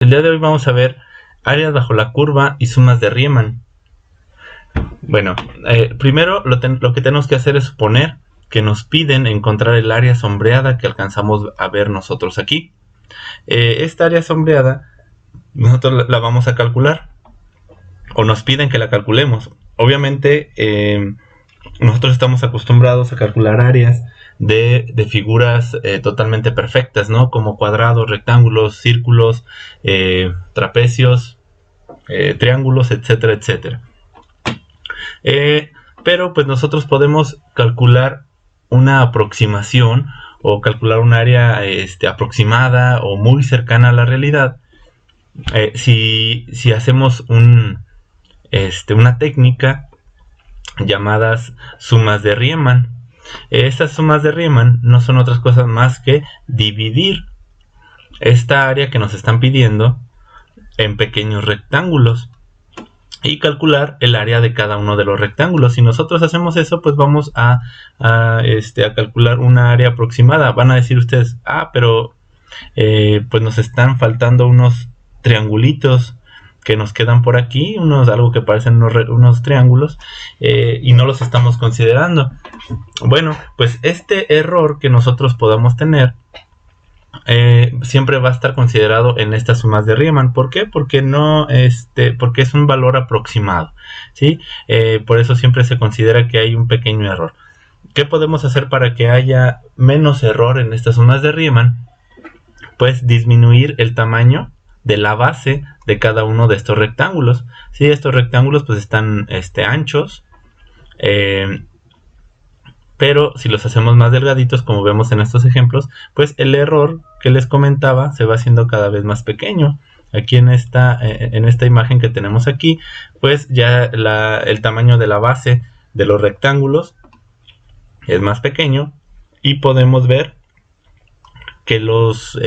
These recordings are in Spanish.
El día de hoy vamos a ver áreas bajo la curva y sumas de Riemann. Bueno, primero lo que tenemos que hacer es suponer que nos piden encontrar el área sombreada que alcanzamos a ver nosotros aquí. Esta área sombreada nosotros la vamos a calcular, o nos piden que la calculemos. Obviamente nosotros estamos acostumbrados a calcular áreas de figuras totalmente perfectas, ¿no? Como cuadrados, rectángulos, círculos, trapecios, triángulos, etcétera, etcétera. Pero pues nosotros podemos calcular una aproximación o calcular un área aproximada o muy cercana a la realidad si hacemos una técnica llamadas sumas de Riemann. Estas sumas de Riemann no son otras cosas más que dividir esta área que nos están pidiendo en pequeños rectángulos y calcular el área de cada uno de los rectángulos. Si nosotros hacemos eso, pues vamos a calcular una área aproximada. Van a decir ustedes, pero pues nos están faltando unos triangulitos que nos quedan por aquí, algo que parecen unos triángulos, y no los estamos considerando. Bueno, pues este error que nosotros podamos tener siempre va a estar considerado en estas sumas de Riemann. ¿Por qué? Porque porque es un valor aproximado, ¿sí? Por eso siempre se considera que hay un pequeño error. ¿Qué podemos hacer para que haya menos error en estas sumas de Riemann? Pues disminuir el tamaño de la base de cada uno de estos rectángulos. ¿Sí? Estos rectángulos pues están anchos, pero si los hacemos más delgaditos, como vemos en estos ejemplos, pues el error que les comentaba se va haciendo cada vez más pequeño. Aquí en esta imagen que tenemos aquí, pues ya el tamaño de la base de los rectángulos es más pequeño y podemos ver que los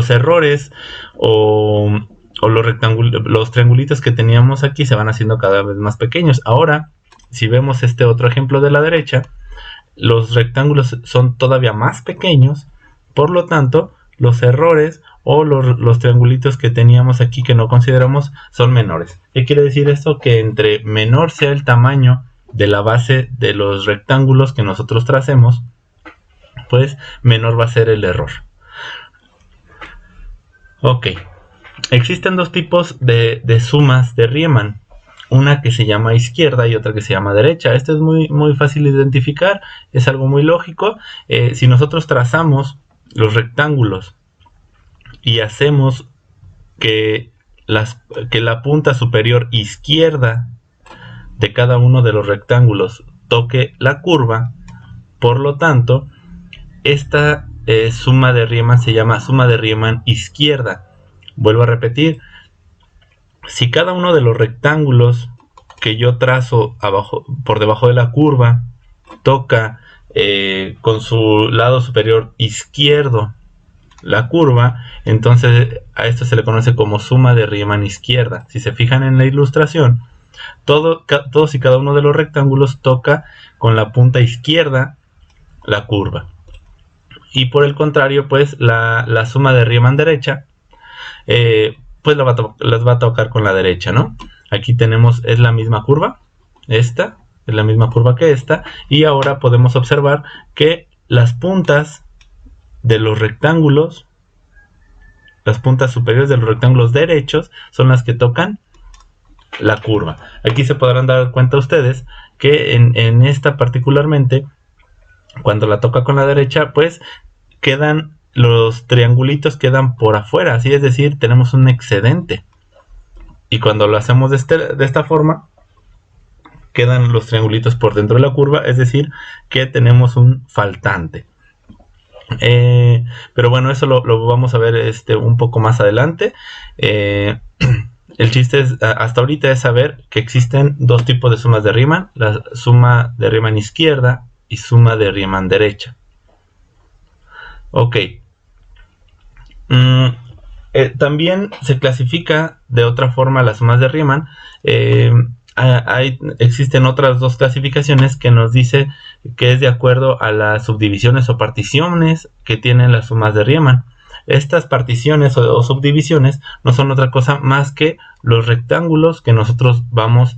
errores o los triangulitos que teníamos aquí se van haciendo cada vez más pequeños. Ahora, si vemos este otro ejemplo de la derecha, los rectángulos son todavía más pequeños, por lo tanto, los errores o los triangulitos que teníamos aquí que no consideramos son menores. ¿Qué quiere decir esto? Que entre menor sea el tamaño de la base de los rectángulos que nosotros tracemos, pues menor va a ser el error. Ok, existen dos tipos de sumas de Riemann. Una que se llama izquierda y otra que se llama derecha. Esto es muy fácil de identificar, es algo muy lógico. Si nosotros trazamos los rectángulos y hacemos que la punta superior izquierda de cada uno de los rectángulos toque la curva, por lo tanto, esta suma de Riemann se llama suma de Riemann izquierda. Vuelvo a repetir. Si cada uno de los rectángulos que yo trazo por debajo de la curva toca con su lado superior izquierdo la curva, entonces a esto se le conoce como suma de Riemann izquierda. Si se fijan en la ilustración, todos y cada uno de los rectángulos toca con la punta izquierda la curva. Y por el contrario, pues la suma de Riemann derecha pues las va a tocar con la derecha, ¿no? Aquí tenemos, es la misma curva, esta es la misma curva que esta, y ahora podemos observar que las puntas de los rectángulos, las puntas superiores de los rectángulos derechos son las que tocan la curva. Aquí se podrán dar cuenta ustedes que en esta particularmente, cuando la toca con la derecha, pues los triangulitos quedan por afuera, ¿sí? Es decir, tenemos un excedente. Y cuando lo hacemos de esta forma, quedan los triangulitos por dentro de la curva, es decir, que tenemos un faltante. Pero bueno, eso lo vamos a ver un poco más adelante. El chiste hasta ahorita es saber que existen dos tipos de sumas de Riemann, la suma de Riemann izquierda y suma de Riemann derecha. Ok. También se clasifica de otra forma las sumas de Riemann. Existen otras dos clasificaciones que nos dice que es de acuerdo a las subdivisiones o particiones que tienen las sumas de Riemann. Estas particiones o subdivisiones no son otra cosa más que los rectángulos que nosotros vamos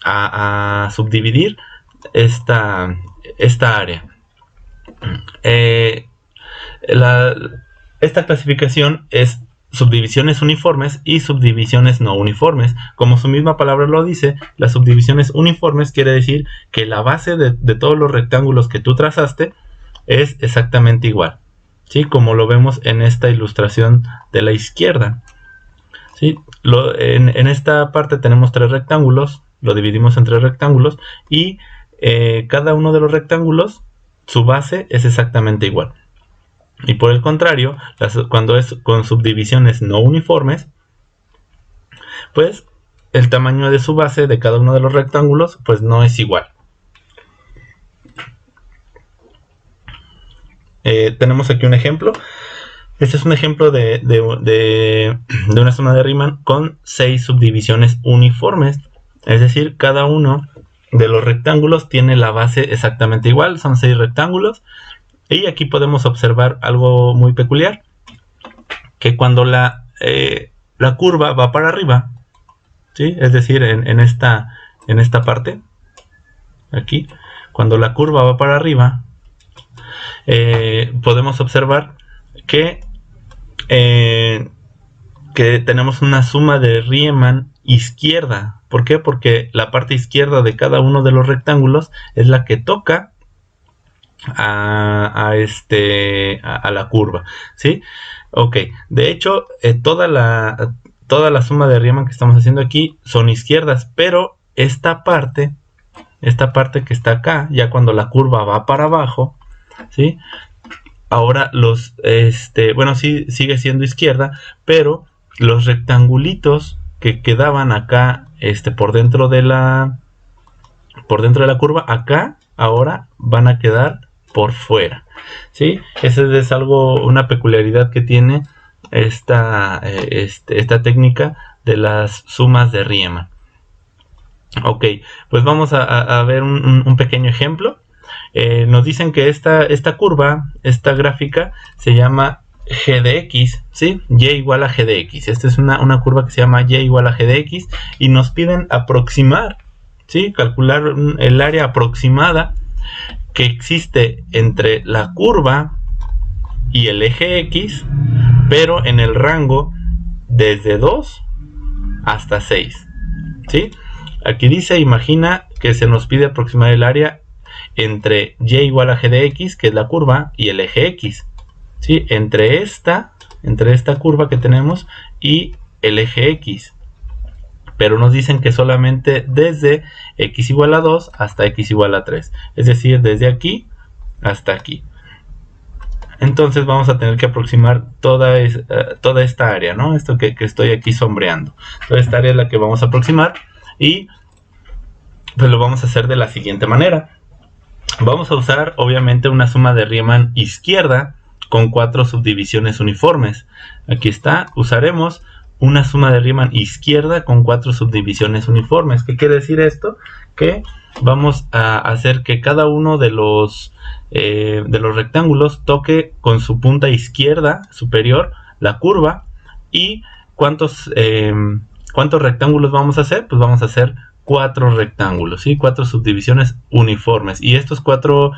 a subdividir esta área. Esta clasificación es subdivisiones uniformes y subdivisiones no uniformes. Como su misma palabra lo dice, las subdivisiones uniformes quiere decir que la base de todos los rectángulos que tú trazaste es exactamente igual, ¿sí? Como lo vemos en esta ilustración de la izquierda, ¿sí? En esta parte tenemos 3 rectángulos, lo dividimos en 3 rectángulos y cada uno de los rectángulos, su base es exactamente igual. Y por el contrario, cuando es con subdivisiones no uniformes, pues el tamaño de su base de cada uno de los rectángulos pues no es igual. Tenemos aquí un ejemplo. Este es un ejemplo de una suma de Riemann con 6 subdivisiones uniformes. Es decir, cada uno de los rectángulos tiene la base exactamente igual. Son 6 rectángulos. Y aquí podemos observar algo muy peculiar, que cuando la curva va para arriba, ¿sí? Es decir, en esta parte, aquí, cuando la curva va para arriba, podemos observar que tenemos una suma de Riemann izquierda. ¿Por qué? Porque la parte izquierda de cada uno de los rectángulos es la que toca a la curva, ¿sí? Ok, de hecho toda la suma de Riemann que estamos haciendo aquí son izquierdas, pero esta parte que está acá, ya cuando la curva va para abajo, ¿sí? Ahora bueno, sí sigue siendo izquierda, pero los rectangulitos que quedaban acá por dentro de la curva, acá ahora van a quedar por fuera, ¿sí? Esa es una peculiaridad que tiene esta técnica de las sumas de Riemann. Ok, pues vamos a ver un pequeño ejemplo. Nos dicen que esta curva, esta gráfica, se llama g de x, ¿sí? Y igual a g de x. Esta es una curva que se llama y igual a g de x y nos piden aproximar, ¿sí? Calcular el área aproximada que existe entre la curva y el eje X, pero en el rango desde 2 hasta 6, ¿sí? Aquí dice, imagina que se nos pide aproximar el área entre y igual a g de x, que es la curva, y el eje X, ¿sí? Entre esta curva que tenemos y el eje X. Pero nos dicen que solamente desde x igual a 2 hasta x igual a 3. Es decir, desde aquí hasta aquí. Entonces vamos a tener que aproximar toda esta área, ¿no? Esto que estoy aquí sombreando. Toda esta área es la que vamos a aproximar. Y pues lo vamos a hacer de la siguiente manera. Vamos a usar obviamente una suma de Riemann izquierda con 4 subdivisiones uniformes. Aquí está, usaremos una suma de Riemann izquierda con 4 subdivisiones uniformes. ¿Qué quiere decir esto? Que vamos a hacer que cada uno de los rectángulos toque con su punta izquierda superior la curva. ¿Y cuántos rectángulos vamos a hacer? Pues vamos a hacer 4 rectángulos, ¿sí? 4 subdivisiones uniformes. Y estos cuatro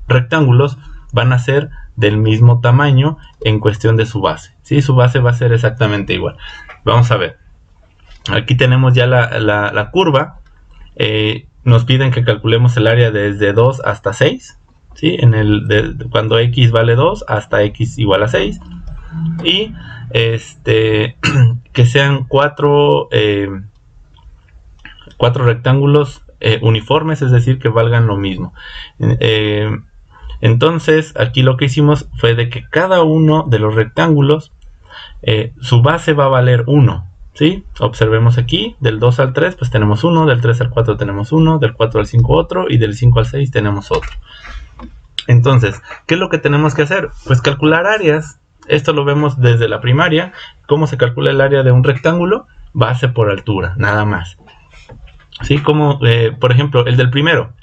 rectángulos van a ser del mismo tamaño en cuestión de su base, ¿sí? Su base va a ser exactamente igual. Vamos a ver. Aquí tenemos ya la curva. Nos piden que calculemos el área desde 2 hasta 6, ¿sí? Cuando x vale 2 hasta x igual a 6. Y que sean 4 rectángulos uniformes, es decir, que valgan lo mismo. Entonces aquí lo que hicimos fue de que cada uno de los rectángulos su base va a valer 1, ¿sí? Observemos aquí, del 2 al 3 pues tenemos 1, del 3 al 4 tenemos 1, del 4 al 5 otro y del 5 al 6 tenemos otro. Entonces, ¿qué es lo que tenemos que hacer? Pues calcular áreas. Esto lo vemos desde la primaria. ¿Cómo se calcula el área de un rectángulo? Base por altura, nada más. ¿Sí? Como, por ejemplo, el del primero.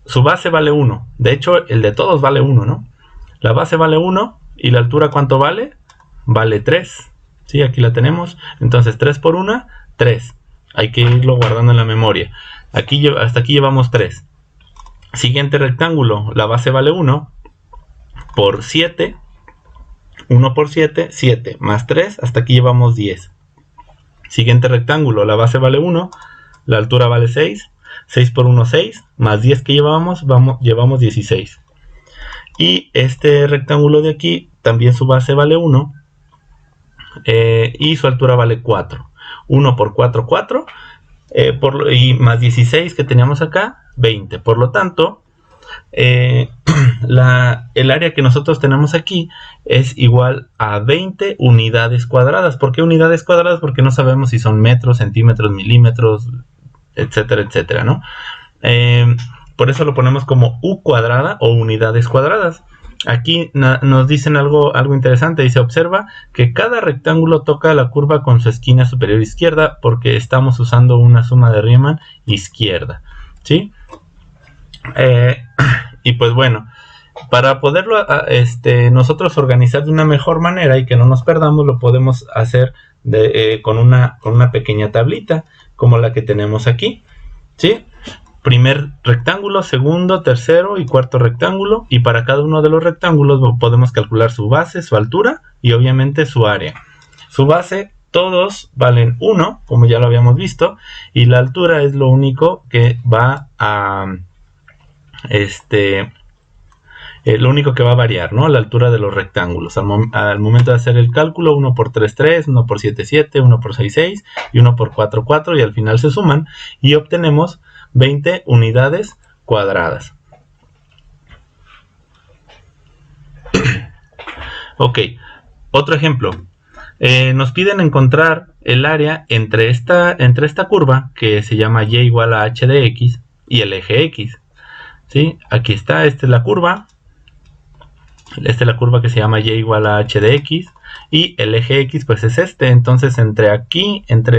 Su base vale 1. De hecho, el de todos vale 1, ¿no? La base vale 1 y la altura ¿cuánto vale? Vale 3. ¿Sí? Aquí la tenemos. Entonces 3 por 1, 3. Hay que irlo guardando en la memoria. Aquí, hasta aquí llevamos 3. Siguiente rectángulo, la base vale 1 por 7. 1 por 7, 7 más 3, hasta aquí llevamos 10. Siguiente rectángulo, la base vale 1, la altura vale 6. 6 por 1, 6, más 10 que llevamos, llevamos 16. Y este rectángulo de aquí, también su base vale 1, y su altura vale 4. 1 por 4, 4, y más 16 que teníamos acá, 20. Por lo tanto, el área que nosotros tenemos aquí es igual a 20 unidades cuadradas. ¿Por qué unidades cuadradas? Porque no sabemos si son metros, centímetros, milímetros, etcétera, etcétera, ¿no? Por eso lo ponemos como U cuadrada o unidades cuadradas. Aquí nos dicen algo interesante. Dice, observa que cada rectángulo toca la curva con su esquina superior izquierda porque estamos usando una suma de Riemann izquierda, ¿sí? Y pues bueno, para poderlo nosotros organizar de una mejor manera y que no nos perdamos, lo podemos hacer con una pequeña tablita como la que tenemos aquí, ¿sí? Primer rectángulo, segundo, tercero y cuarto rectángulo, y para cada uno de los rectángulos podemos calcular su base, su altura y obviamente su área. Su base, todos valen 1, como ya lo habíamos visto, y la altura es lo único que va a lo único que va a variar, ¿no? La altura de los rectángulos. Al momento de hacer el cálculo, 1 por 3, 3, 1 por 7, 7, 1 por 6, 6 y 1 por 4, 4, y al final se suman y obtenemos 20 unidades cuadradas. Ok, otro ejemplo. Nos piden encontrar el área entre esta curva que se llama y igual a h de x y el eje x. ¿Sí? Aquí está, esta es la curva. Esta es la curva que se llama y igual a h de x. Y el eje x pues es este. Entonces entre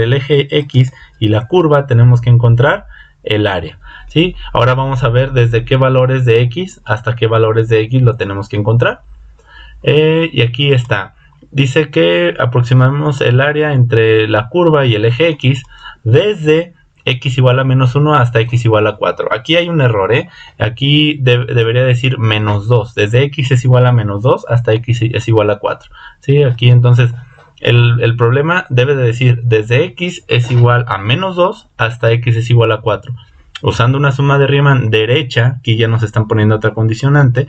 el eje x y la curva tenemos que encontrar el área. ¿Sí? Ahora vamos a ver desde qué valores de x hasta qué valores de x lo tenemos que encontrar. Y aquí está. Dice que aproximamos el área entre la curva y el eje x desde x igual a menos 1 hasta x igual a 4. Aquí hay un error, Aquí debería decir menos 2. Desde x es igual a menos 2 hasta x es igual a 4. ¿Sí? Aquí entonces el problema debe de decir desde x es igual a menos 2 hasta x es igual a 4. Usando una suma de Riemann derecha, aquí ya nos están poniendo otra condicionante,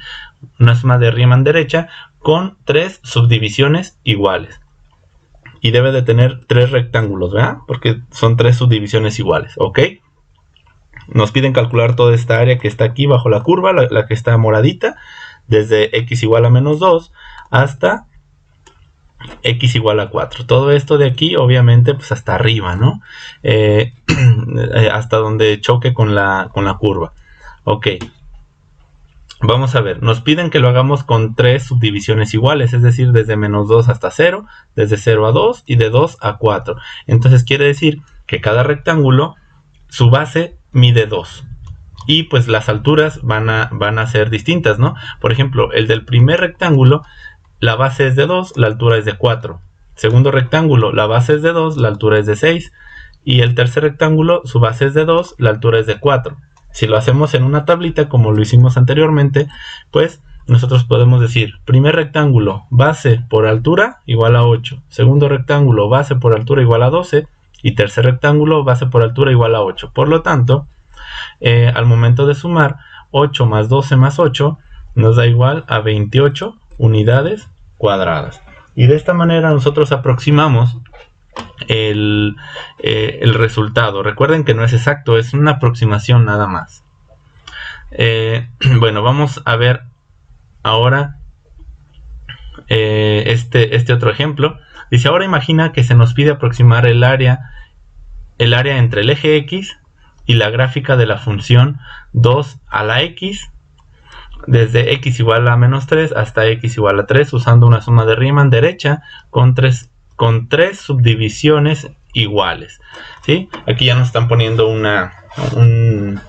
una suma de Riemann derecha con 3 subdivisiones iguales. Y debe de tener 3 rectángulos, ¿verdad? Porque son 3 subdivisiones iguales, ¿ok? Nos piden calcular toda esta área que está aquí bajo la curva, la que está moradita, desde x igual a menos 2 hasta x igual a 4. Todo esto de aquí, obviamente, pues hasta arriba, ¿no? Hasta donde choque con la curva. Ok. Vamos a ver, nos piden que lo hagamos con 3 subdivisiones iguales, es decir, desde menos 2 hasta 0, desde 0 a 2 y de 2 a 4. Entonces quiere decir que cada rectángulo, su base mide 2. Y pues las alturas van a ser distintas, ¿no? Por ejemplo, el del primer rectángulo, la base es de 2, la altura es de 4. Segundo rectángulo, la base es de 2, la altura es de 6. Y el tercer rectángulo, su base es de 2, la altura es de 4. Si lo hacemos en una tablita como lo hicimos anteriormente, pues nosotros podemos decir, primer rectángulo, base por altura igual a 8. Segundo rectángulo, base por altura igual a 12. Y tercer rectángulo, base por altura igual a 8. Por lo tanto, al momento de sumar 8 más 12 más 8, nos da igual a 28 unidades cuadradas. Y de esta manera nosotros aproximamos el resultado. Recuerden que no es exacto, es una aproximación nada más. Bueno, vamos a ver ahora este otro ejemplo. Dice, ahora imagina que se nos pide aproximar el área entre el eje x y la gráfica de la función 2 a la x desde x igual a menos 3 hasta x igual a 3 usando una suma de Riemann derecha con tres subdivisiones iguales, ¿sí? Aquí ya nos están poniendo un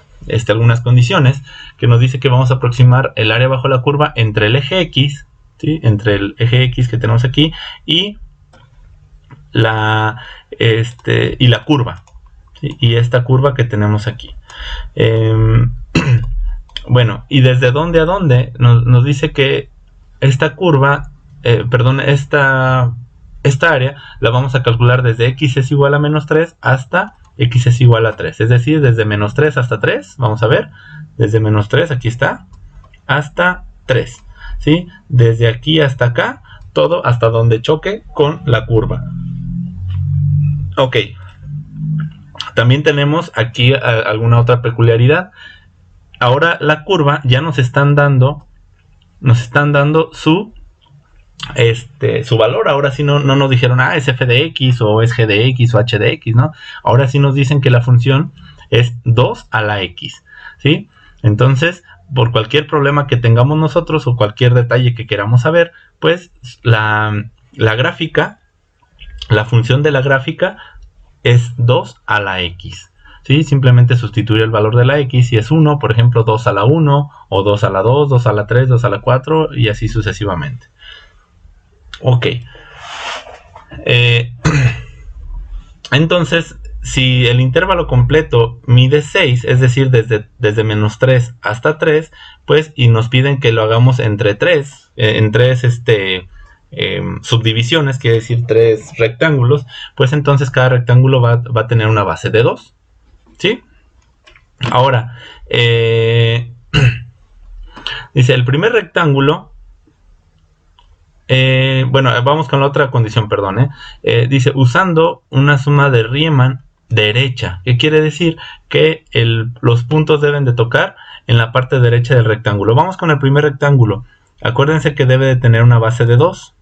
algunas condiciones, que nos dice que vamos a aproximar el área bajo la curva entre el eje X, ¿sí? Entre el eje X que tenemos aquí y la curva, ¿sí? Y esta curva que tenemos aquí. Bueno, y desde dónde a dónde nos dice que esta curva, esta área la vamos a calcular desde X es igual a menos 3 hasta X es igual a 3. Es decir, desde menos 3 hasta 3, vamos a ver, desde menos 3, aquí está, hasta 3, ¿sí? Desde aquí hasta acá, todo hasta donde choque con la curva. Ok. También tenemos aquí alguna otra peculiaridad. Ahora la curva ya nos están dando su valor. Ahora sí no nos dijeron, es f de x o es g de x o h de x, ¿no? Ahora sí nos dicen que la función es 2 a la x, ¿sí? Entonces, por cualquier problema que tengamos nosotros o cualquier detalle que queramos saber, pues la gráfica, la función de la gráfica es 2 a la x, ¿sí? Simplemente sustituir el valor de la x, si es 1, por ejemplo, 2 a la 1, o 2 a la 2, 2 a la 3, 2 a la 4, y así sucesivamente. Ok. Entonces, si el intervalo completo mide 6, es decir, desde menos 3 hasta 3, pues, y nos piden que lo hagamos entre 3, en 3 subdivisiones, quiere decir 3 rectángulos, pues entonces cada rectángulo va a tener una base de 2, ¿sí? Ahora, dice, el primer rectángulo, bueno, vamos con la otra condición, perdón, dice, usando una suma de Riemann derecha, que quiere decir que los puntos deben de tocar en la parte derecha del rectángulo. Vamos con el primer rectángulo. Acuérdense que debe de tener una base de 2.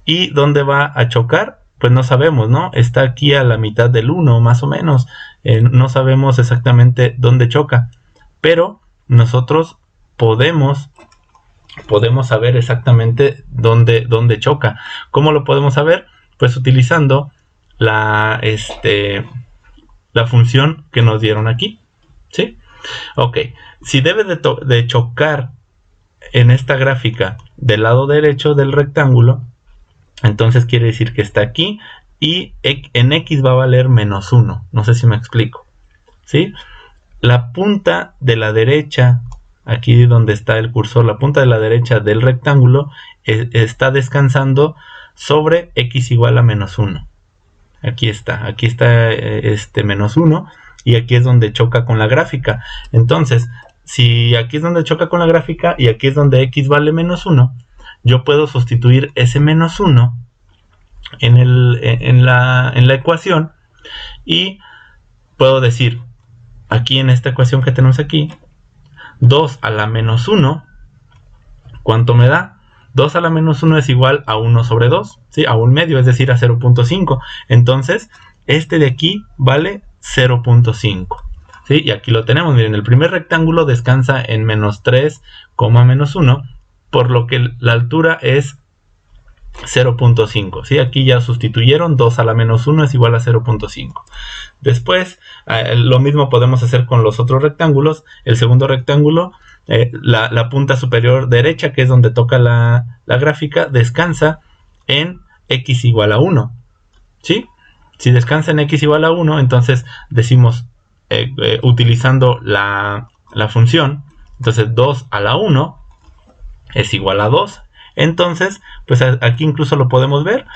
¿Y dónde va a chocar? Pues no sabemos, ¿no? Está aquí a la mitad del 1, más o menos. No sabemos exactamente dónde choca. Pero nosotros podemos saber exactamente dónde choca. ¿Cómo lo podemos saber? Pues utilizando la función que nos dieron aquí, ¿sí? Ok, si debe de chocar en esta gráfica del lado derecho del rectángulo, entonces quiere decir que está aquí y en x va a valer menos 1. No sé si me explico, ¿sí? La punta de la derecha, aquí donde está el cursor, la punta de la derecha del rectángulo está descansando sobre x igual a menos 1. Aquí está menos 1 y aquí es donde choca con la gráfica. Entonces, si aquí es donde choca con la gráfica y aquí es donde x vale menos 1, yo puedo sustituir ese menos 1 en la ecuación y puedo decir, aquí en esta ecuación que tenemos aquí, 2 a la menos 1, ¿cuánto me da? 2 a la menos 1 es igual a 1 sobre 2, ¿sí? A 1/2, es decir, a 0.5. Entonces, este de aquí vale 0.5. ¿Sí? Y aquí lo tenemos, miren, el primer rectángulo descansa en menos 3, menos 1, por lo que la altura es 0.5, ¿sí? Aquí ya sustituyeron, 2 a la menos 1 es igual a 0.5. Después, lo mismo podemos hacer con los otros rectángulos. El segundo rectángulo, la punta superior derecha, que es donde toca la gráfica, descansa en x igual a 1, ¿sí? Si descansa en x igual a 1, entonces decimos, utilizando la función, entonces 2 a la 1 es igual a 2. Entonces, pues aquí incluso lo podemos ver,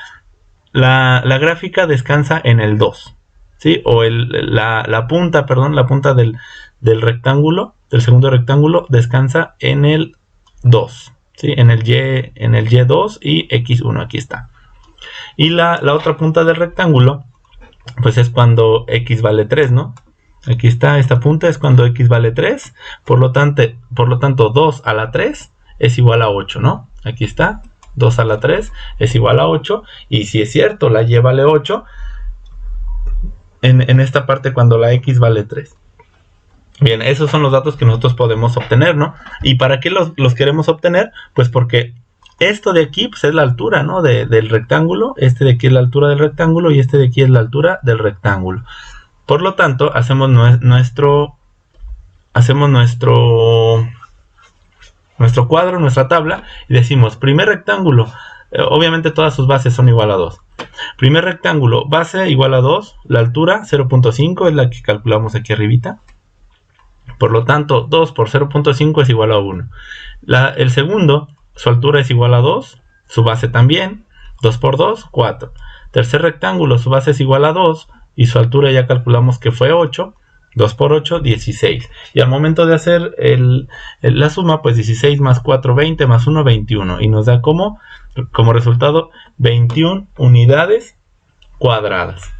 la gráfica descansa en el 2, ¿sí? O la punta del rectángulo, del segundo rectángulo, descansa en el 2, ¿sí? En el Y2 y X1, aquí está. Y la otra punta del rectángulo, pues es cuando X vale 3, ¿no? Aquí está, esta punta es cuando X vale 3, por lo tanto 2 a la 3 es igual a 8, ¿no? Aquí está, 2 a la 3 es igual a 8, y si es cierto, la Y vale 8, en esta parte cuando la X vale 3. Bien, esos son los datos que nosotros podemos obtener, ¿no? ¿Y para qué los queremos obtener? Pues porque esto de aquí, pues, es la altura, ¿no? Del rectángulo, este de aquí es la altura del rectángulo y este de aquí es la altura del rectángulo. Por lo tanto, hacemos nuestro hacemos nuestro cuadro, nuestra tabla, y decimos, primer rectángulo, obviamente todas sus bases son igual a 2. Primer rectángulo, base igual a 2, la altura 0.5 es la que calculamos aquí arribita. Por lo tanto, 2 por 0.5 es igual a 1. El segundo, su altura es igual a 2, su base también, 2 por 2, 4. Tercer rectángulo, su base es igual a 2 y su altura ya calculamos que fue 8. 2 por 8, 16. Y al momento de hacer la suma, pues 16 más 4, 20, más 1, 21. Y nos da como resultado 21 unidades cuadradas.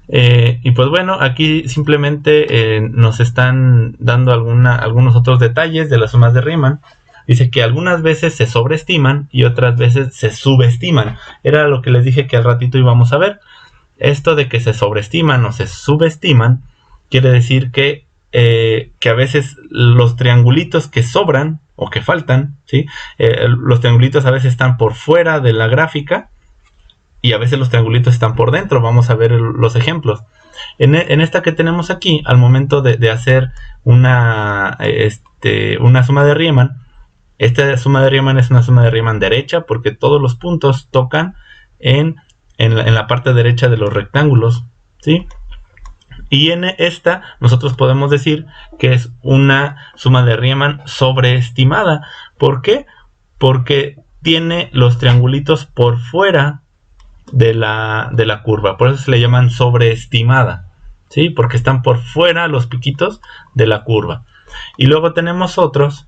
Y pues bueno, aquí simplemente nos están dando algunos otros detalles de las sumas de Riemann. Dice que algunas veces se sobreestiman y otras veces se subestiman. Era lo que les dije que al ratito íbamos a ver. Esto de que se sobreestiman o se subestiman quiere decir que a veces los triangulitos que sobran o que faltan, ¿sí? Los triangulitos a veces están por fuera de la gráfica y a veces los triangulitos están por dentro. Vamos a ver los ejemplos. En esta que tenemos aquí, al momento de hacer una suma de Riemann, esta suma de Riemann es una suma de Riemann derecha porque todos los puntos tocan en la parte derecha de los rectángulos, ¿sí? Y en esta nosotros podemos decir que es una suma de Riemann sobreestimada. ¿Por qué? Porque tiene los triangulitos por fuera de la curva. Por eso se le llaman sobreestimada, ¿sí? Porque están por fuera los piquitos de la curva. Y luego tenemos otras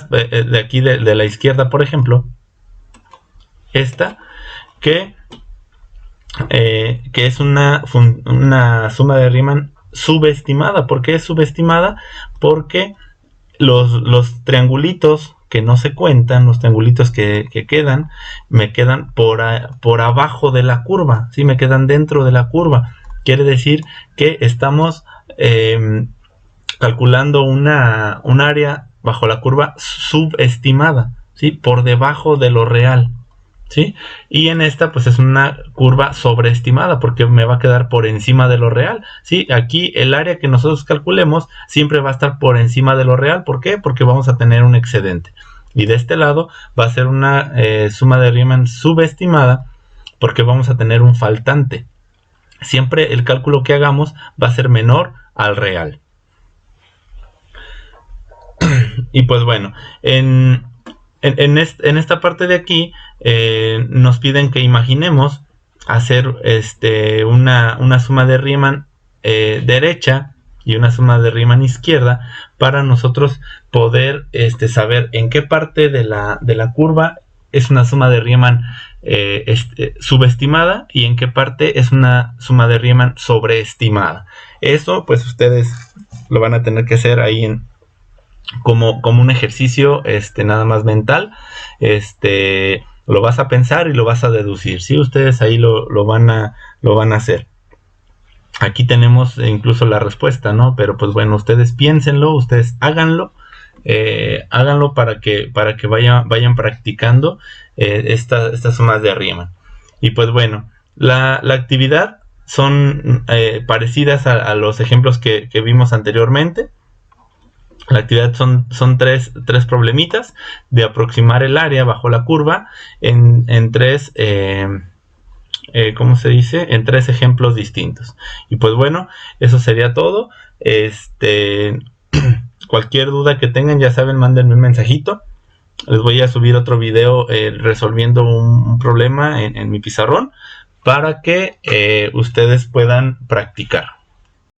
de aquí de la izquierda, por ejemplo, esta que es una suma de Riemann subestimada. ¿Por qué es subestimada? Porque los triangulitos que no se cuentan, los triangulitos que quedan, me quedan por abajo de la curva, ¿sí? Me quedan dentro de la curva. Quiere decir que estamos calculando un área bajo la curva subestimada, ¿sí? Por debajo de lo real, ¿sí? Y en esta pues es una curva sobreestimada porque me va a quedar por encima de lo real, ¿sí? Aquí el área que nosotros calculemos siempre va a estar por encima de lo real. ¿Por qué? Porque vamos a tener un excedente. Y de este lado va a ser una suma de Riemann subestimada porque vamos a tener un faltante. Siempre el cálculo que hagamos va a ser menor al real. Y pues bueno, en esta parte de aquí nos piden que imaginemos hacer una suma de Riemann derecha y una suma de Riemann izquierda para nosotros poder saber en qué parte de la curva es una suma de Riemann subestimada y en qué parte es una suma de Riemann sobreestimada. Eso pues ustedes lo van a tener que hacer ahí como un ejercicio nada más mental. Lo vas a pensar y lo vas a deducir, ¿sí? Ustedes ahí lo van a hacer. Aquí tenemos incluso la respuesta, ¿no? Pero pues bueno, ustedes piénsenlo, ustedes háganlo para que vayan practicando estas sumas de Riemann. Y pues bueno, la actividad son parecidas a los ejemplos que vimos anteriormente. La actividad son tres problemitas de aproximar el área bajo la curva en tres, ¿cómo se dice? En tres ejemplos distintos. Y pues bueno, eso sería todo. Cualquier duda que tengan, ya saben, mándenme un mensajito. Les voy a subir otro video resolviendo un problema en mi pizarrón para que ustedes puedan practicar.